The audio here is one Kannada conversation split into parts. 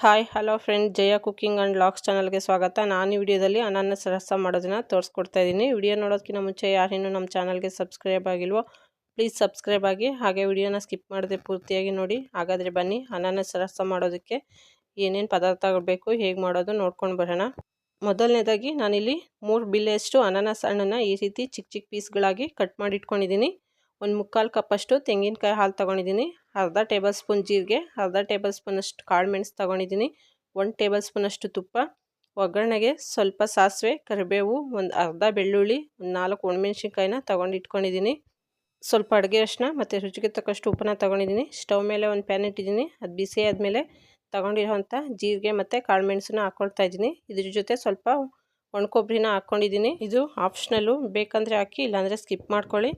Hi hello friend, Jaya cooking and vlogs ಚಾನಲ್ಗೆ ಸ್ವಾಗತ. ನಾನು ಈ ವಿಡಿಯೋದಲ್ಲಿ ಅನಾನಸ್ ರಸ ಮಾಡೋದನ್ನ ತೋರಿಸ್ಕೊಡ್ತಾ ಇದ್ದೀನಿ. ವಿಡಿಯೋ ನೋಡೋದಕ್ಕಿಂತ ಮುಂಚೆ ಯಾರೇನು ನಮ್ಮ ಚಾನಲ್ಗೆ ಸಬ್ಸ್ಕ್ರೈಬ್ ಆಗಿಲ್ವೋ ಪ್ಲೀಸ್ ಸಬ್ಸ್ಕ್ರೈಬ್ ಆಗಿ, ಹಾಗೆ ವಿಡಿಯೋನ ಸ್ಕಿಪ್ ಮಾಡದೆ ಪೂರ್ತಿಯಾಗಿ ನೋಡಿ. ಹಾಗಾದರೆ ಬನ್ನಿ ಅನಾನಸ್ ರಸ ಮಾಡೋದಕ್ಕೆ ಏನೇನು ಪದಾರ್ಥಗಳು ಬೇಕು, ಹೇಗೆ ಮಾಡೋದು ನೋಡ್ಕೊಂಡು ಬರೋಣ. ಮೊದಲನೇದಾಗಿ ನಾನಿಲ್ಲಿ 3 ಬಿಲ್ಲೆಯಷ್ಟು ಅನಾನಸ್ ಹಣ್ಣನ್ನು ಈ ರೀತಿ ಚಿಕ್ಕ ಚಿಕ್ಕ ಪೀಸ್ಗಳಾಗಿ ಕಟ್ ಮಾಡಿ ಇಟ್ಕೊಂಡಿದ್ದೀನಿ. ಒಂದು 3/4 ಕಪ್ಪಷ್ಟು ತೆಂಗಿನಕಾಯಿ ಹಾಲು ತೊಗೊಂಡಿದ್ದೀನಿ. ಅರ್ಧ ಟೇಬಲ್ ಸ್ಪೂನ್ ಜೀರಿಗೆ, ಅರ್ಧ ಟೇಬಲ್ ಸ್ಪೂನಷ್ಟು ಕಾಳು ಮೆಣಸು ತೊಗೊಂಡಿದ್ದೀನಿ. 1 ಟೇಬಲ್ ಸ್ಪೂನಷ್ಟು ತುಪ್ಪ, ಒಗ್ಗರಣೆಗೆ ಸ್ವಲ್ಪ ಸಾಸಿವೆ, ಕರಿಬೇವು, ಒಂದು ಅರ್ಧ ಬೆಳ್ಳುಳ್ಳಿ, ಒಂದು 4 ಒಣಮೆಣ್ಸಿನ್ಕಾಯಿನ ತೊಗೊಂಡು ಇಟ್ಕೊಂಡಿದ್ದೀನಿ. ಸ್ವಲ್ಪ ಅಡುಗೆ ಅರಿಶಿನ ಮತ್ತು ರುಚಿಗೆ ತಕ್ಕಷ್ಟು ಉಪ್ಪನ್ನ ತೊಗೊಂಡಿದ್ದೀನಿ. ಸ್ಟವ್ ಮೇಲೆ ಒಂದು ಪ್ಯಾನ್ ಇಟ್ಟಿದ್ದೀನಿ. ಅದು ಬಿಸಿ ಆದಮೇಲೆ ತೊಗೊಂಡಿರೋಂಥ ಜೀರಿಗೆ ಮತ್ತು ಕಾಳು ಮೆಣಸನ್ನ ಹಾಕ್ಕೊಳ್ತಾ ಇದ್ದೀನಿ. ಇದ್ರ ಜೊತೆ ಸ್ವಲ್ಪ ಒಣಕೊಬ್ಬರಿನ ಹಾಕ್ಕೊಂಡಿದ್ದೀನಿ. ಇದು ಆಪ್ಷನಲ್ಲು, ಬೇಕಂದರೆ ಹಾಕಿ, ಇಲ್ಲಾಂದರೆ ಸ್ಕಿಪ್ ಮಾಡ್ಕೊಳ್ಳಿ.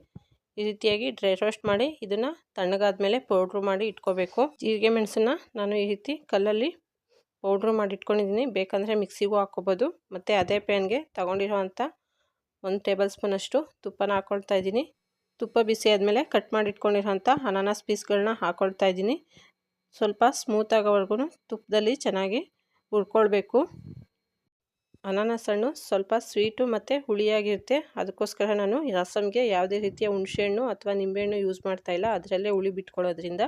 ಈ ರೀತಿಯಾಗಿ ಡ್ರೈ ರೋಸ್ಟ್ ಮಾಡಿ ಇದನ್ನು ತಣ್ಣಗಾದ್ಮೇಲೆ ಪೌಡ್ರು ಮಾಡಿ ಇಟ್ಕೋಬೇಕು. ಜೀರಿಗೆ ಮೆಣಸನ್ನ ನಾನು ಈ ರೀತಿ ಕಲ್ಲಲ್ಲಿ ಪೌಡ್ರು ಮಾಡಿ ಇಟ್ಕೊಂಡಿದ್ದೀನಿ. ಬೇಕಂದರೆ ಮಿಕ್ಸಿಗೂ ಹಾಕ್ಕೋಬೋದು. ಮತ್ತು ಅದೇ ಪ್ಯಾನ್ಗೆ ತೊಗೊಂಡಿರೋವಂಥ 1 ಟೇಬಲ್ ಸ್ಪೂನಷ್ಟು ತುಪ್ಪನ ಹಾಕ್ಕೊಳ್ತಾ ಇದ್ದೀನಿ. ತುಪ್ಪ ಬಿಸಿ ಆದಮೇಲೆ ಕಟ್ ಮಾಡಿ ಇಟ್ಕೊಂಡಿರೋಂಥ ಅನಾನಸ್ ಪೀಸ್ಗಳನ್ನ ಹಾಕ್ಕೊಳ್ತಾ ಇದ್ದೀನಿ. ಸ್ವಲ್ಪ ಸ್ಮೂತ್ ಆಗೋವರೆಗೂ ತುಪ್ಪದಲ್ಲಿ ಚೆನ್ನಾಗಿ ಹುರ್ಕೊಳ್ಬೇಕು. ಅನಾನಸ್ ಹಣ್ಣು ಸ್ವಲ್ಪ ಸ್ವೀಟು ಮತ್ತು ಹುಳಿಯಾಗಿರುತ್ತೆ. ಅದಕ್ಕೋಸ್ಕರ ನಾನು ರಸಮ್ಗೆ ಯಾವುದೇ ರೀತಿಯ ಹುಣಸೆಹಣ್ಣು ಅಥವಾ ನಿಂಬೆಹಣ್ಣು ಯೂಸ್ ಮಾಡ್ತಾಯಿಲ್ಲ. ಅದರಲ್ಲೇ ಹುಳಿ ಬಿಟ್ಕೊಳ್ಳೋದ್ರಿಂದ.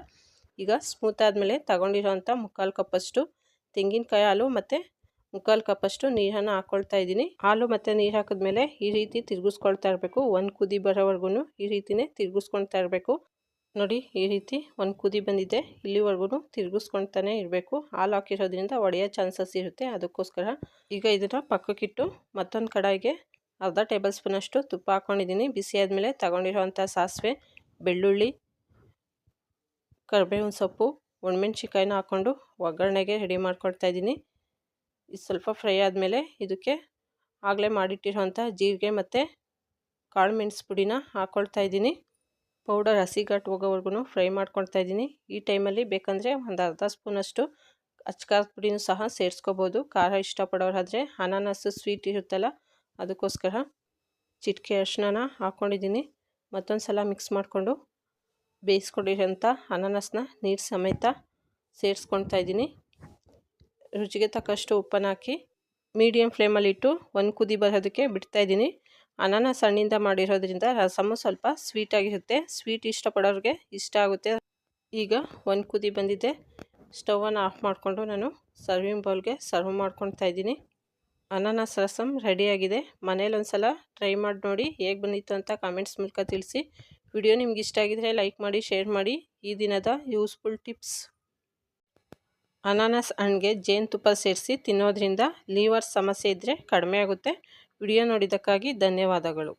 ಈಗ ಸ್ಮೂತ್ ಆದಮೇಲೆ ತೊಗೊಂಡಿರೋಂಥ 3/4 ಕಪ್ಪಷ್ಟು ತೆಂಗಿನಕಾಯಿ ಹಾಲು ಮತ್ತು 3/4 ಕಪ್ಪಷ್ಟು ನೀರನ್ನು ಹಾಕ್ಕೊಳ್ತಾ ಇದ್ದೀನಿ. ಹಾಲು ಮತ್ತು ನೀರು ಹಾಕಿದ್ಮೇಲೆ ಈ ರೀತಿ ತಿರುಗಿಸ್ಕೊಳ್ತಾ ಇರಬೇಕು. ಒಂದು ಕುದಿ ಬರೋವರೆಗೂ ಈ ರೀತಿಯೇ ತಿರುಗಿಸ್ಕೊಳ್ತಾ ಇರಬೇಕು. ನೋಡಿ, ಈ ರೀತಿ ಒಂದು ಕುದಿ ಬಂದಿದೆ. ಇಲ್ಲಿವರೆಗೂ ತಿರುಗಿಸ್ಕೊಳ್ತಾನೆ ಇರಬೇಕು. ಹಾಲು ಹಾಕಿರೋದ್ರಿಂದ ಒಡೆಯೋ ಚಾನ್ಸಸ್ ಇರುತ್ತೆ. ಅದಕ್ಕೋಸ್ಕರ ಈಗ ಇದನ್ನು ಪಕ್ಕಕ್ಕಿಟ್ಟು ಮತ್ತೊಂದು ಕಡಾಯಿಗೆ ಅರ್ಧ ಟೇಬಲ್ ಸ್ಪೂನಷ್ಟು ತುಪ್ಪ ಹಾಕ್ಕೊಂಡಿದ್ದೀನಿ. ಬಿಸಿ ಆದಮೇಲೆ ತೊಗೊಂಡಿರೋವಂಥ ಸಾಸಿವೆ, ಬೆಳ್ಳುಳ್ಳಿ, ಕರಿಬೇವಿನ ಸೊಪ್ಪು, ಒಣಮೆಣ್ಸಿನ್ಕಾಯಿನ ಹಾಕ್ಕೊಂಡು ಒಗ್ಗರಣೆಗೆ ರೆಡಿ ಮಾಡ್ಕೊಳ್ತಾ ಇದ್ದೀನಿ. ಇದು ಸ್ವಲ್ಪ ಫ್ರೈ ಆದಮೇಲೆ ಇದಕ್ಕೆ ಆಗಲೇ ಮಾಡಿಟ್ಟಿರೋವಂಥ ಜೀರಿಗೆ ಮತ್ತು ಕಾಳು ಮೆಣಸು ಪುಡಿನ ಹಾಕ್ಕೊಳ್ತಾ ಇದ್ದೀನಿ. ಪೌಡರ್ ಹಸಿಗಟ್ಟು ಹೋಗೋವರೆಗೂ ಫ್ರೈ ಮಾಡ್ಕೊಳ್ತಾ ಇದ್ದೀನಿ. ಈ ಟೈಮಲ್ಲಿ ಬೇಕಂದರೆ ಒಂದು ಅರ್ಧ ಸ್ಪೂನಷ್ಟು ಅಚ್ಕಾರದ ಪುಡಿನೂ ಸಹ ಸೇರಿಸ್ಕೋಬೋದು. ಖಾರ ಇಷ್ಟಪಡೋರಾದರೆ. ಅನಾನಸ್ಸು ಸ್ವೀಟ್ ಇರುತ್ತಲ್ಲ, ಅದಕ್ಕೋಸ್ಕರ ಚಿಟಿಕೆ ಅರಿಶಿನ ಹಾಕ್ಕೊಂಡಿದ್ದೀನಿ. ಮತ್ತೊಂದು ಸಲ ಮಿಕ್ಸ್ ಮಾಡಿಕೊಂಡು ಬೇಯಿಸ್ಕೊಂಡಿರೋಂಥ ಅನಾನಸ್ನ ನೀರು ಸಮೇತ ಸೇರಿಸ್ಕೊಳ್ತಾ ಇದ್ದೀನಿ. ರುಚಿಗೆ ತಕ್ಕಷ್ಟು ಉಪ್ಪನ್ನು ಹಾಕಿ ಮೀಡಿಯಮ್ ಫ್ಲೇಮಲ್ಲಿಟ್ಟು ಒಂದು ಕುದಿ ಬರೋದಕ್ಕೆ ಬಿಡ್ತಾಯಿದ್ದೀನಿ. ಅನಾನಸ್ ಹಣ್ಣಿಂದ ಮಾಡಿರೋದ್ರಿಂದ ರಸಮು ಸ್ವಲ್ಪ ಸ್ವೀಟಾಗಿರುತ್ತೆ. ಸ್ವೀಟ್ ಇಷ್ಟಪಡೋರಿಗೆ ಇಷ್ಟ ಆಗುತ್ತೆ. ಈಗ ಒಂದು ಕುದಿ ಬಂದಿದೆ. ಸ್ಟವನ್ನು ಆಫ್ ಮಾಡಿಕೊಂಡು ನಾನು ಸರ್ವಿಂಗ್ ಬೌಲ್ಗೆ ಸರ್ವ್ ಮಾಡ್ಕೊಳ್ತಾ ಇದ್ದೀನಿ. ಅನಾನಸ್ ರಸಮ್ ರೆಡಿಯಾಗಿದೆ. ಮನೇಲಿ ಒಂದು ಸಲ ಟ್ರೈ ಮಾಡಿ ನೋಡಿ. ಹೇಗೆ ಬಂದಿತ್ತು ಅಂತ ಕಾಮೆಂಟ್ಸ್ ಮೂಲಕ ತಿಳಿಸಿ. ವಿಡಿಯೋ ನಿಮ್ಗೆ ಇಷ್ಟ ಆಗಿದರೆ ಲೈಕ್ ಮಾಡಿ, ಶೇರ್ ಮಾಡಿ. ಈ ದಿನದ ಯೂಸ್ಫುಲ್ ಟಿಪ್ಸ್: ಅನಾನಸ್ ಹಣ್ಣಿಗೆ ಜೇನುತುಪ್ಪ ಸೇರಿಸಿ ತಿನ್ನೋದ್ರಿಂದ ಲಿವರ್ ಸಮಸ್ಯೆ ಇದ್ದರೆ ಕಡಿಮೆ ಆಗುತ್ತೆ. ವಿಡಿಯೋ ನೋಡಿದ್ದಕ್ಕಾಗಿ ಧನ್ಯವಾದಗಳು.